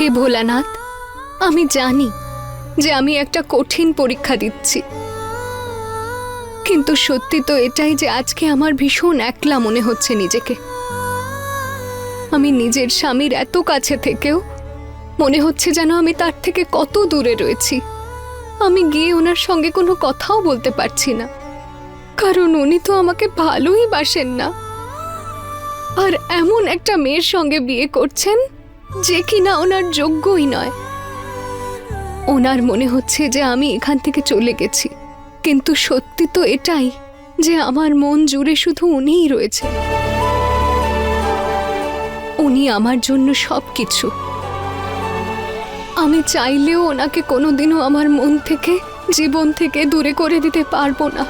হে ভোলানাথ, আমি জানি যে আমি একটা কঠিন পরীক্ষা দিচ্ছি, কিন্তু সত্যি তো এটাই যে আজকে আমার ভীষণ একলা মনে হচ্ছে নিজেকে। আমি নিজের স্বামীর এত কাছে থেকেও মনে হচ্ছে যেন আমি তার থেকে কত দূরে রয়েছি। আমি গিয়ে ওনার সঙ্গে কোনো কথাও বলতে পারছি না, কারণ উনি তো আমাকে ভালোই বাসেন না, আর এমন একটা মেয়ের সঙ্গে বিয়ে করছেন যে কিনা ওনার যোগ্যই নয়। ওনার মনে হচ্ছে যে আমি এখান থেকে চলে গেছি, কিন্তু সত্যি তো এটাই যে আমার মন জুড়ে শুধু উনিই রয়েছে। উনি আমার জন্য সবকিছু। আমি চাইলেও ওনাকে কোনোদিনও আমার মন থেকে, জীবন থেকে দূরে করে দিতে পারবো না।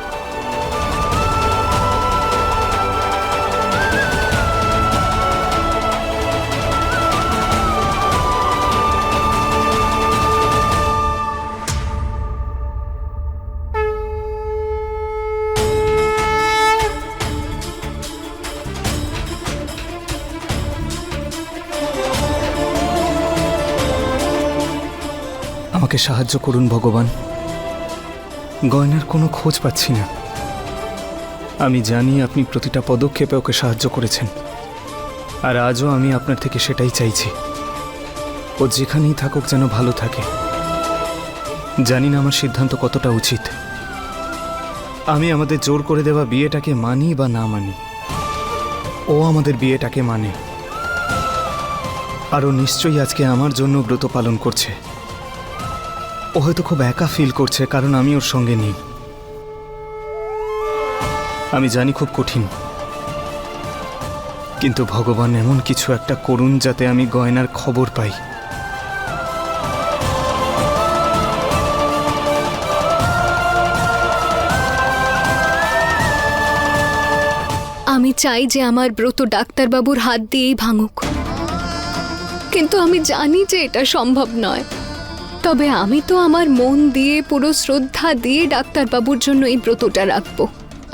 আমাকে সাহায্য করুন ভগবান, গয়নার কোনো খোঁজ পাচ্ছি না। আমি জানি আপনি প্রতিটা পদক্ষেপে ওকে সাহায্য করেছেন, আর আজও আমি আপনার থেকে সেটাই চাইছি। ও যেখানেই থাকুক যেন ভালো থাকে। জানি না আমার সিদ্ধান্ত কতটা উচিত। আমি আমাদের জোর করে দেওয়া বিয়েটাকে মানি বা না মানি, ও আমাদের বিয়েটাকে মানে। আর ও নিশ্চয়ই আজকে আমার জন্য ব্রত পালন করছে। ও হয়তো খুব একা ফিল করছে, কারণ আমি ওর সঙ্গে নেই। আমি জানি খুব কঠিন, কিন্তু ভগবান এমন কিছু একটা করুন যাতে আমি গয়নার খবর পাই। আমি চাই যে আমার ব্রত ডাক্তারবাবুর হাত দিয়েই ভাঙুক, কিন্তু আমি জানি যে এটা সম্ভব নয়। তবে আমি তো আমার মন দিয়ে, পুরো শ্রদ্ধা দিয়ে ডাক্তারবাবুর জন্য এই ব্রতটা রাখবো,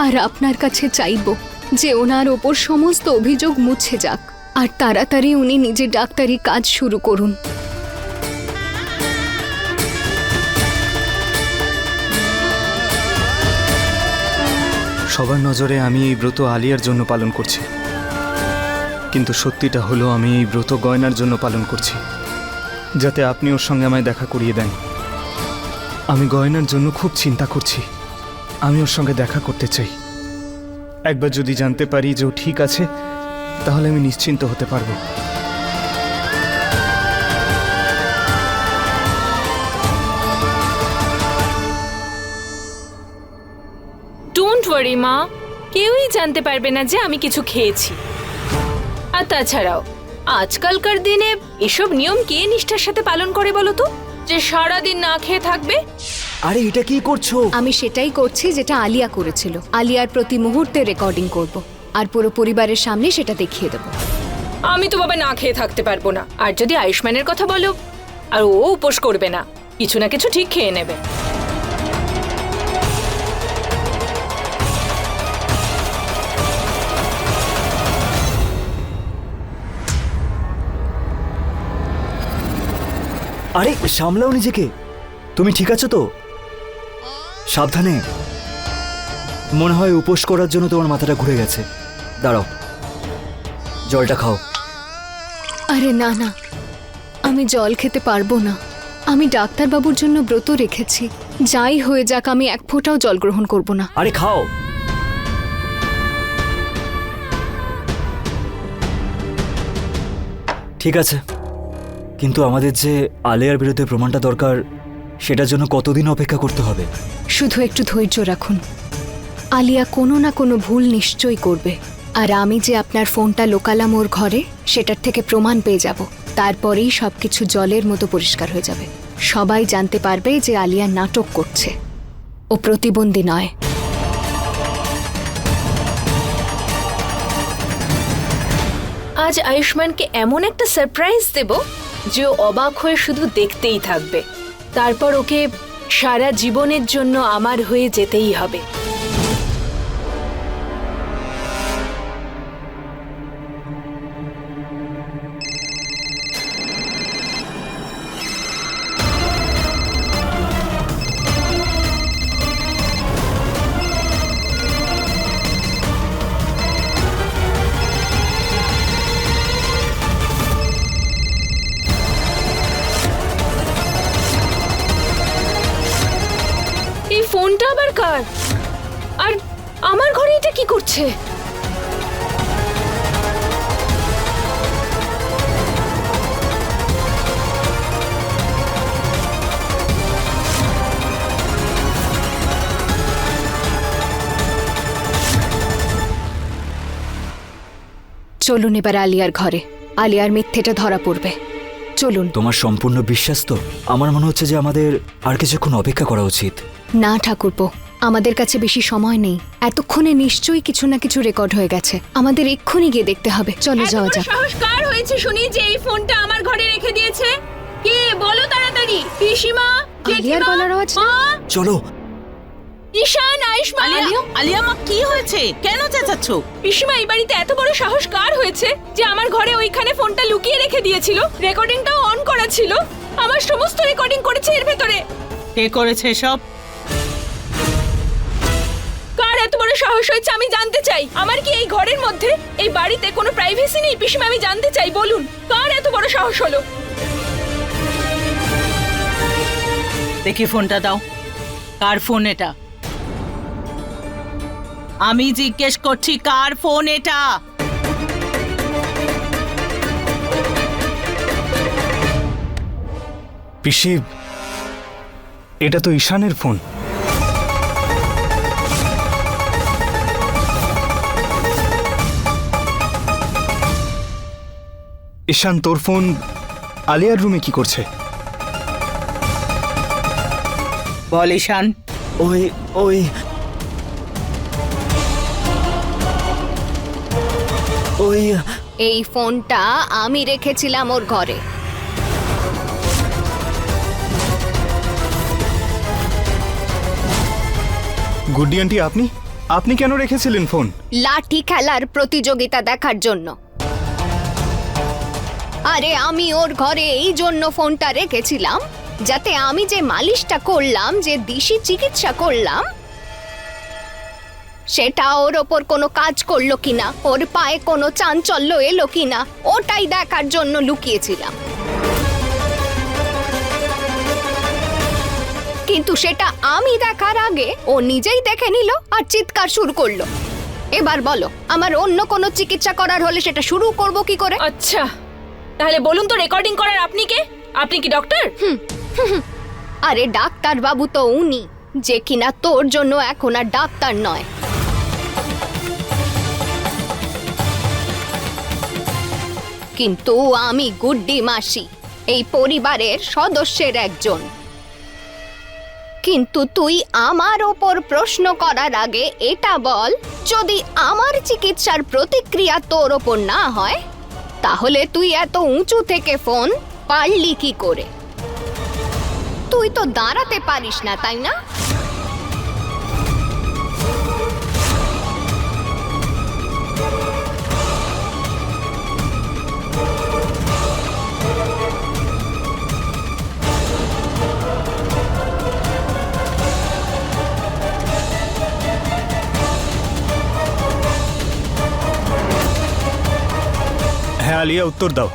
আর আপনার কাছে চাইবো যে ওনার ওপর সমস্ত অভিযোগ মুছে যাক, আর তাড়াতাড়ি উনি নিজের ডাক্তারি কাজ শুরু করুন। সবার নজরে আমি এই ব্রত আলিয়ার জন্য পালন করছি, কিন্তু সত্যিটা হলো আমি এই ব্রত গয়নার জন্য পালন করছি, যাতে আপনি ওর সঙ্গে আমায় দেখা করিয়ে দেন। আমি গয়নার জন্য খুব চিন্তা করছি। আমি ওর সঙ্গে দেখা করতে চাই। একবার যদি জানতে পারি যে ও ঠিক আছে, তাহলে আমি নিশ্চিন্ত হতে পারবো। ডোন্ট ওয়ারি মা, কেউই জানতে পারবে না যে আমি কিছু খেয়েছি। আর তাছাড়াও আজকালকার দিনে এসব নিয়ম কে নিষ্ঠার সাথে পালন করে বলো তো, যে সারাদিন না খেয়ে থাকবে? আরে এটা কি করছো? আমি সেটাই করছি যেটা আলিয়া করেছিল। আলিয়ার প্রতি মুহূর্তে রেকর্ডিং করব, আর পুরো পরিবারের সামনে সেটা দেখিয়ে দেব। আমি তো বাবা না খেয়ে থাকতে পারবো না। আর যদি আয়ুষ্মানের কথা বলো, আর ও উপোস করবে না, কিছু না কিছু ঠিক খেয়ে নেবে। আরে সামলাও নিজেকে। তুমি ঠিক আছো তো? সাবধানে। মনে হয় উপোস করার জন্য তোমার মাথাটা ঘুরে গেছে। দাঁড়াও, জলটা খাও। আরে না না, আমি জল খেতে পারবো না। আমি ডাক্তারবাবুর জন্য ব্রত রেখেছি। যাই হয়ে যাক, আমি এক ফোঁটাও জল গ্রহণ করব না। আরে খাও। ঠিক আছে, কিন্তু আমাদের যে আলিয়ার বিরুদ্ধে প্রমাণটা দরকার, সেটার জন্য কতদিন অপেক্ষা করতে হবে? শুধু একটু ধৈর্য রাখুন। আলিয়া কোনো না কোনো ভুল নিশ্চয়ই করবে, আর আমি যে আপনার ফোনটা লোকালাম ওর ঘরে, সেটার থেকে প্রমাণ পেয়ে যাব। তারপরেই সবকিছু জলের মতো পরিষ্কার হয়ে যাবে। সবাই জানতে পারবে যে আলিয়া নাটক করছে, ও প্রতিবন্ধী নয়। আজ আয়ুষ্মানকে এমন একটা সারপ্রাইজ দেব যে ও অবাক হয়ে শুধু দেখতেই থাকবে। তারপর ওকে সারা জীবনের জন্য আমার হয়ে যেতেই হবে। ফোনটা আবার কার? আর আমার ঘরে এটা কি করছে? চলুন এবার আলিয়ার ঘরে। আলিয়ার মিথ্যেটা ধরা পড়বে। চলুন। তোমার সম্পূর্ণ বিশ্বাস তো? আমার মনে হচ্ছে যে আমাদের আর কিছুক্ষণ অপেক্ষা করা উচিত। না ঠাকুরপো, আমাদের কাছে বেশি সময় নেই। এতক্ষণে নিশ্চয়ই কিছু না কিছু রেকর্ড হয়ে গেছে। আমাদের এক্ষুনি গিয়ে দেখতে হবে। চলো যাওয়া যাক। সাহস কার হয়েছে শুনি যে এই ফোনটা আমার ঘরে রেখে দিয়েছে? কে বলো তাড়াতাড়ি। পিসিমা, আলিয়ার গলার আওয়াজ না? চলো। ঈশান, আয়ুষ্মান। আলিয়া মা, কি হয়েছে? কেন চেঁচাচ্ছ? পিসিমা, এই বাড়িতে এত বড় সাহস কার হয়েছে যে আমার ঘরে ওইখানে ফোনটা লুকিয়ে রেখে দিয়েছিল? রেকর্ডিংটাও অন করা ছিল। আমার সমস্ত রেকর্ডিং করেছে এর ভেতরে। কে করেছে সব? কার এত বড় সাহস হয়েছে আমি জানতে চাই। আমার কি এই ঘরের মধ্যে, এই বাড়িতে কোনো প্রাইভেসি নেই? পিসিমা, আমি জানতে চাই, বলুন কার এত বড় সাহস হলো? দেখি ফোনটা দাও। কার ফোন এটা? আমি জিজ্ঞেস করছি, কার ফোন এটা? পিসি, এটা তো ঈশানের ফোন। ঈশান, তোর ফোন আলিয়ার রুমে কি করছে? বল ঈশান। ওই ওই ওই এই ফোনটা আমি রেখেছিলাম ওর ঘরে। গুড্ডি আন্টি, আপনি আপনি কেন রেখেছিলেন ফোন? লাঠি খেলার প্রতিযোগিতা দেখার জন্য। আরে আমি ওর ঘরে এই জন্য ফোনটা রেখেছিলাম যাতে আমি যে মালিশটা করলাম, যে দিশি চিকিৎসা করলাম, সেটা ওর ওপর কোনো কাজ করলো কিনা, ওর পায়ে কোনো চাঞ্চল্য এলো কিনা, ওটাই দেখার জন্য লুকিয়েছিলাম। কিন্তু সেটা আমি দেখার আগে ও নিজেই দেখে নিল আর চিৎকার শুরু করলো। এবার বলো, আমার অন্য কোনো চিকিৎসা করার হলে সেটা শুরু করব কি করে? আচ্ছা, তাহলে বলুন তো, রেকর্ডিং করার আপনি কে? আপনি কি ডক্টর? আরে ডাক্তার বাবু তো উনি, যে কিনা তোর জন্য এখন আর ডাক্তার নয়। কিন্তু আমি গুড্ডি মাসি, এই পরিবারের সদস্যের একজন। কিন্তু তুই আমার ওপর প্রশ্ন করার আগে এটা বল, যদি আমার চিকিৎসার প্রতিক্রিয়া তোর ওপর না হয় তাহলে তুই এত উঁচু থেকে ফোন পারলি কি করে? তুই তো দাঁড়াতে পারিস না, তাই না? হ্যাঁ আলিয়া, উত্তর দাও।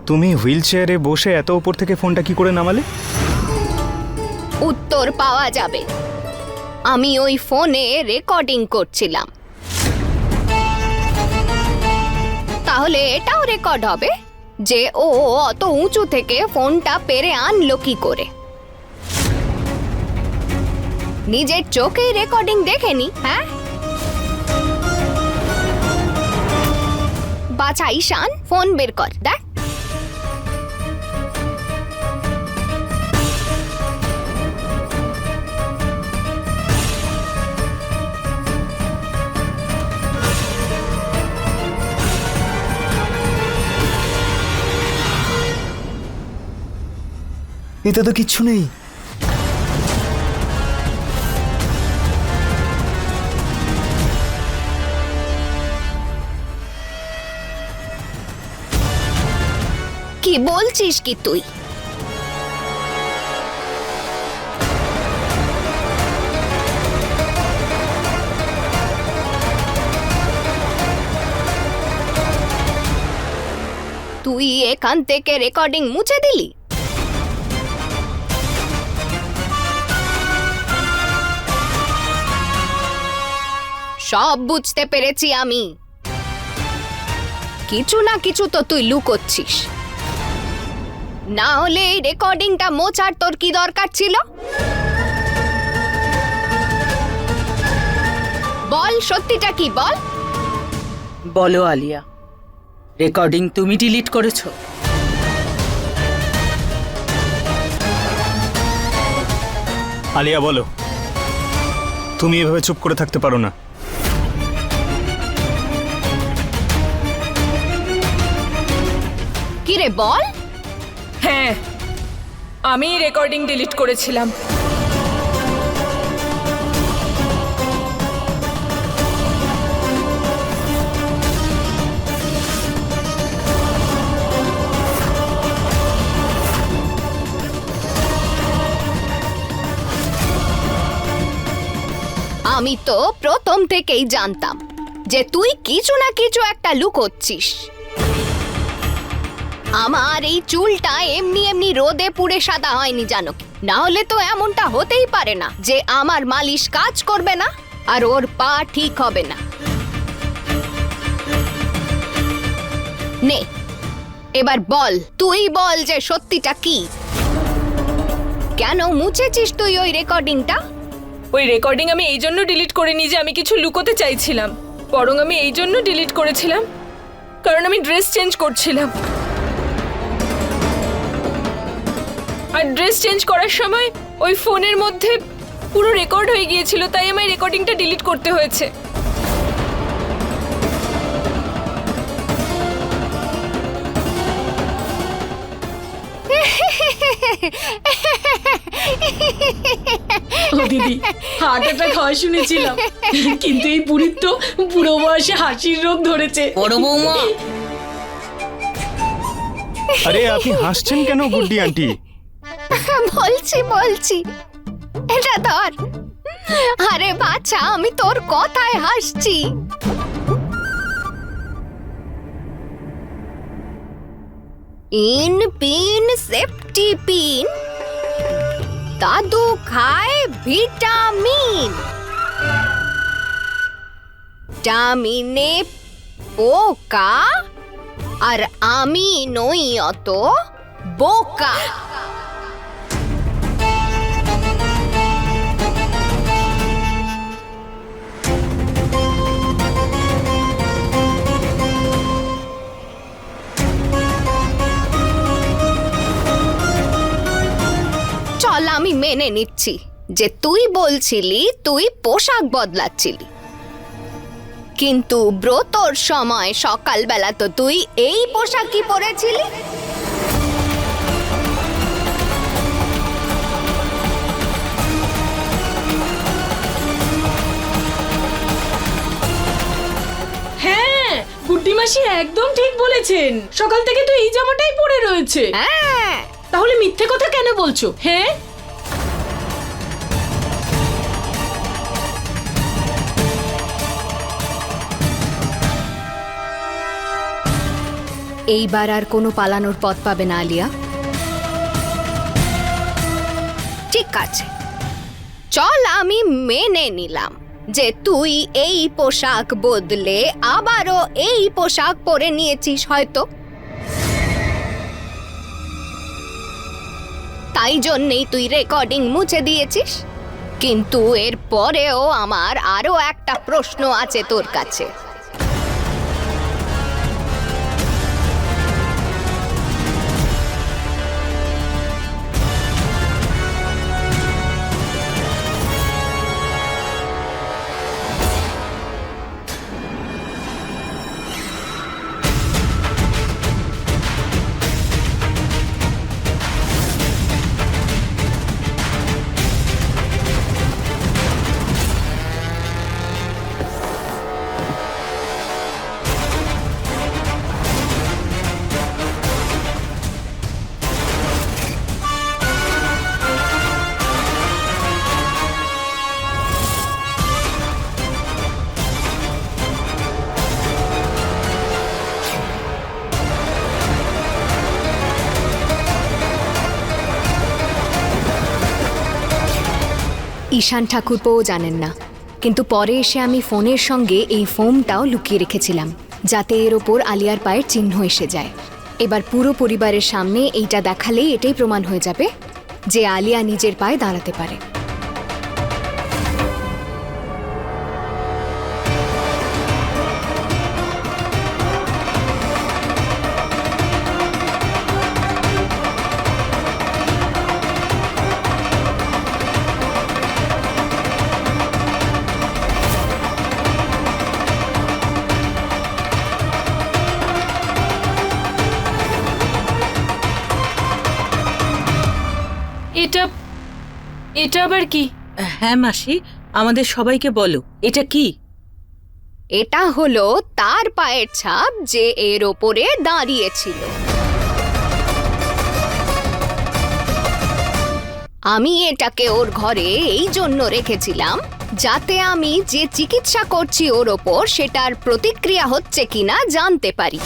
তুমি হুইল চেয়ারে বসে এত উপর থেকে ফোনটা কি করে নামালে? উত্তর পাওয়া যাবে। আমি ওই ফোনে রেকর্ডিং করছিলাম। তাহলে এটাও রেকর্ড হবে যে ও অত উঁচু থেকে ফোনটা পেরে আনলো কি করে। নিজের চোখেই রেকর্ডিং দেখেনি, হ্যাঁ? বাছা ঈশান, ফোন বের কর, দেখ। এতে তো কিচ্ছু নেই। কি বলছিস কি তুই? তুই এখান থেকে রেকর্ডিং মুছে দিলি? সব বুঝতে পেরেছি আমি। কিছু না কিছু তো তুই লুকোচ্ছিস, না হলে এই রেকর্ডিংটা মোছার তোর কি দরকার ছিল? বল, সত্যিটা কি বল। বলো আলিয়া, রেকর্ডিং তুমি ডিলিট করেছো? আলিয়া বলো, তুমি এভাবে চুপ করে থাকতে পারো না। কি রে বল। হ্যাঁ, আমি রেকর্ডিং ডিলিট করেছিলাম। আমি তো প্রথম থেকেই জানতাম যে তুই কিছু না কিছু একটা লুকোচ্ছিস। আমার এই চুলটা এমনি এমনি রোদে পুড়ে সাদা হয়নি জানো কি? না হলে তো এমনটা হতেই পারে না যে আমার মালিশ কাজ করবে না আর ওর পা ঠিক হবে না। নে, এবার বল, তুই বল যে সত্যিটা কি। কেন মুছেছিস তুই ওই রেকর্ডিংটা? ওই রেকর্ডিং আমি এই জন্য ডিলিট করিনি যে আমি কিছু লুকোতে চাইছিলাম, বরং আমি এই জন্য ডিলিট করেছিলাম কারণ আমি ড্রেস চেঞ্জ করছিলাম। আর ড্রেস চেঞ্জ করার সময় ওই ফোনের মধ্যে পুরো রেকর্ড হয়ে গিয়েছিল, তাই আমার রেকর্ডিংটা ডিলিট করতে হয়েছে। ও দিদি, হার্ট অ্যাটাক হয় শুনেছিলাম, কিন্তু এই বুড়ির তো বুড়ো বয়সে হাসির রোগ ধরেছে। বড় বৌমা, আরে আপনি হাসছেন কেন গুড্ডি আন্টি? বলছি এটা ধর। আরে বাচ্চা, আমি তোর কথায় হাসছি। ইন পিন সেফটি পিন, দাদু খায় ভিটামিন, ভিটামিনে পোকা, আর আমি নই অত বোকা। চল, আমি মেনে নিচ্ছি যে তুই বলছিলি তুই পোশাক বদলাচ্ছিলি, কিন্তু ব্রতর সময় সকালবেলা তো তুই এই পোশাকই পরেছিলি। হ্যাঁ, গুড্ডি মাসি একদম ঠিক বলেছেন, সকাল থেকে তো এই জামাটাই পরে রয়েছে। হ্যাঁ, তাহলে মিথ্যে কথা কেন বলছো? হ্যাঁ, এইবার আর কোনো পালানোর পথ পাবে না আলিয়া। ঠিক আছে, চল আমি মেনে নিলাম যে তুই এই পোশাক বদলে আবারও এই পোশাক পরে নিয়েছিস হয়তো, তাই জন্যেই তুই রেকর্ডিং মুছে দিয়েছিস। কিন্তু এর পরেও আমার আরো একটা প্রশ্ন আছে তোর কাছে। ঈশান ঠাকুরপোও জানেন না, কিন্তু পরে এসে আমি ফোনের সঙ্গে এই ফোমটাও লুকিয়ে রেখেছিলাম, যাতে এর ওপর আলিয়ার পায়ের চিহ্ন এসে যায়। এবার পুরো পরিবারের সামনে এইটা দেখালেই এটাই প্রমাণ হয়ে যাবে যে আলিয়া নিজের পায়ে দাঁড়াতে পারে। এটা এটা আবার কি? হ্যাঁ মাসি, আমাদের সবাইকে বলো এটা কি। এটা হলো তার পায়ের ছাপ যে এর ওপরে দাঁড়িয়েছিল। আমি এটাকে ওর ঘরে এই জন্য রেখেছিলাম যাতে আমি যে চিকিৎসা করছি ওর ওপর সেটার প্রতিক্রিয়া হচ্ছে কিনা জানতে পারি।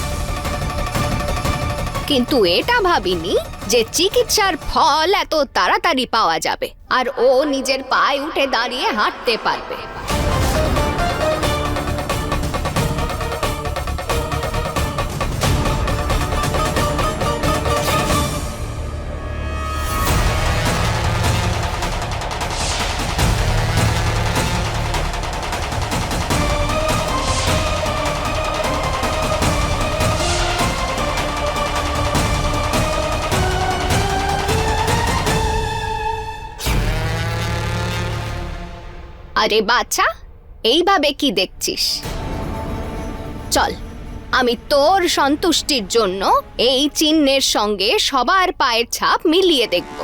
কিন্তু এটা ভাবিনি যে চিকিৎসার ফল এত তাড়াতাড়ি পাওয়া যাবে আর ও নিজের পায়ে উঠে দাঁড়িয়ে হাঁটতে পারবে। আরে বাচ্চা, এইভাবে কি দেখছিস? চল, আমি তোর সন্তুষ্টির জন্য এই চিহ্নের সঙ্গে সবার পায়ের ছাপ মিলিয়ে দেখব,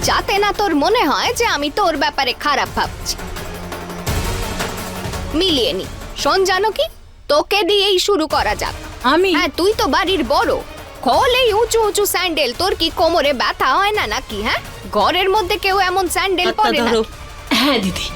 যাতে না তোর মনে হয় যে আমি তোর ব্যাপারে খারাপ ভাবছি। মিলিয়ে নি। শোন জানকী, তোকে দিয়েই শুরু করা যাক। আমি? হ্যাঁ, তুই তো বাড়ির বড়। খোল এই উঁচু উঁচু স্যান্ডেল। তোর কি কোমরে ব্যথা হয় না নাকি? হ্যাঁ, ঘরের মধ্যে কেউ এমন স্যান্ডেল হাতটা পরে না? ধরো। হ্যাঁ দিদি।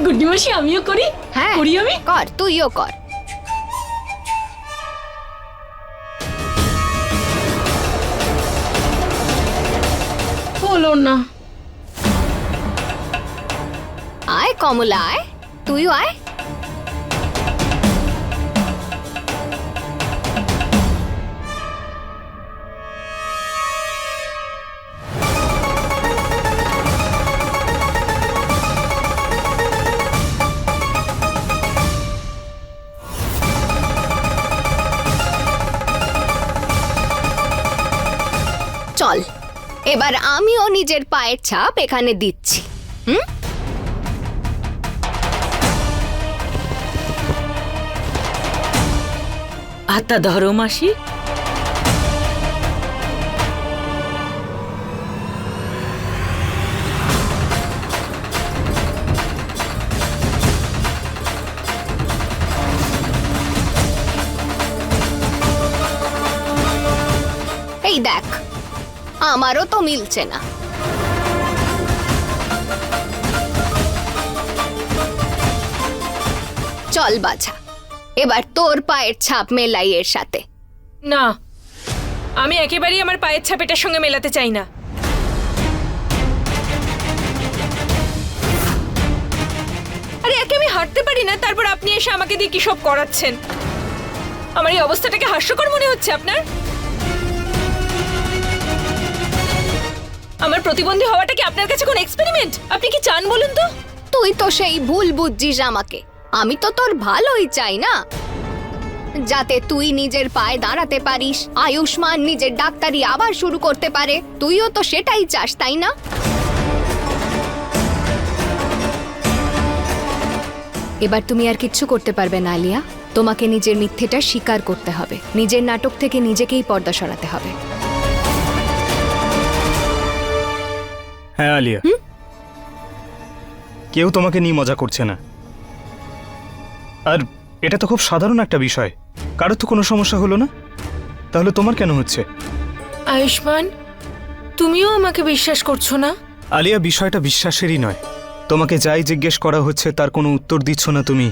গুড্ডি মাসি, আমিও করি। হ্যাঁ, করি আমি। কর, তুইও কর। হলো না। আয় কমলা, আয়, তুইও আয়। চল, এবার আমিও নিজের পায়ের ছাপ এখানে দিচ্ছি। হাতটা ধরো মাসি। এই দেখ, আমারও তো মিলছে না। চল বাছা, এবার তোর পায়ের ছাপ মেলাই এর সাথে। না, আমি একেবারেই আমার পায়ের ছাপ এটার সঙ্গে মেলাতে চাই না। আরে একে আমি হাঁটতে পারি না, তারপর আপনি এসে আমাকে দিয়ে কি সব করাচ্ছেন? আমার এই অবস্থাটাকে হাস্যকর মনে হচ্ছে আপনার? আমার প্রতিবন্ধী হওয়াটা কি আপনার কাছে কোনো এক্সপেরিমেন্ট? আপনি কি চান বলুন তো? তুই তো সেই ভুল বুঝছিস আমাকে। আমি তো তোর ভালোই চাই না, যাতে তুই নিজের পায়ে দাঁড়াতে পারিস, আয়ুষ্মান নিজের ডাক্তারি আবার শুরু করতে পারে। তুইও তো সেটাই চাস, তাই না? এবার তুমি আর কিচ্ছু করতে পারবে না আলিয়া। তোমাকে নিজের মিথ্যেটা স্বীকার করতে হবে। নিজের নাটক থেকে নিজেকেই পর্দা সরাতে হবে। হ্যাঁ আলিয়া, কেউ তোমাকে নিয়ে মজা করছে না। আর এটা তো খুব সাধারণ একটা বিষয়, কারোর তো কোনো সমস্যা হলো না, তাহলে তোমার কেন হচ্ছে? আয়ুষ্মান, তুমিও আমাকে বিশ্বাস করছো না? আলিয়া, বিষয়টা বিশ্বাসেরই নয়, তোমাকে যাই জিজ্ঞেস করা হচ্ছে তার কোনো উত্তর দিচ্ছ না তুমি।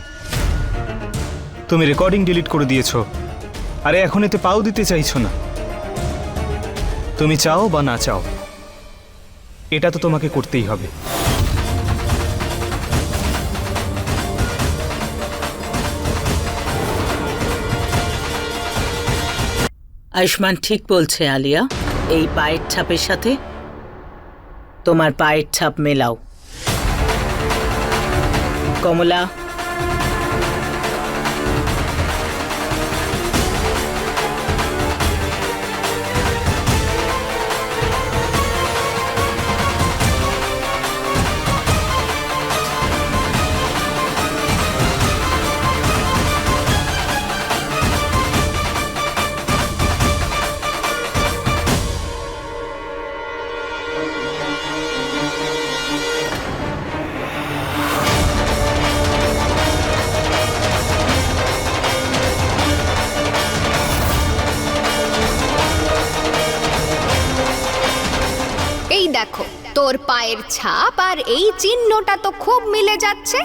তুমি রেকর্ডিং ডিলিট করে দিয়েছো, আরে এখন এতে পাও দিতে চাইছো না। তুমি চাও বা না চাও, এটা তো তোমাকে করতেই হবে। আয়ুষ্মান ঠিক বলছে আলিয়া, এই পায়ের ছাপের সাথে তোমার পায়ের ছাপ মেলাও। কমলা, এই দেখো, তোর পায়ের ছাপ আর এই চিহ্নটা তো খুব মিলে যাচ্ছে।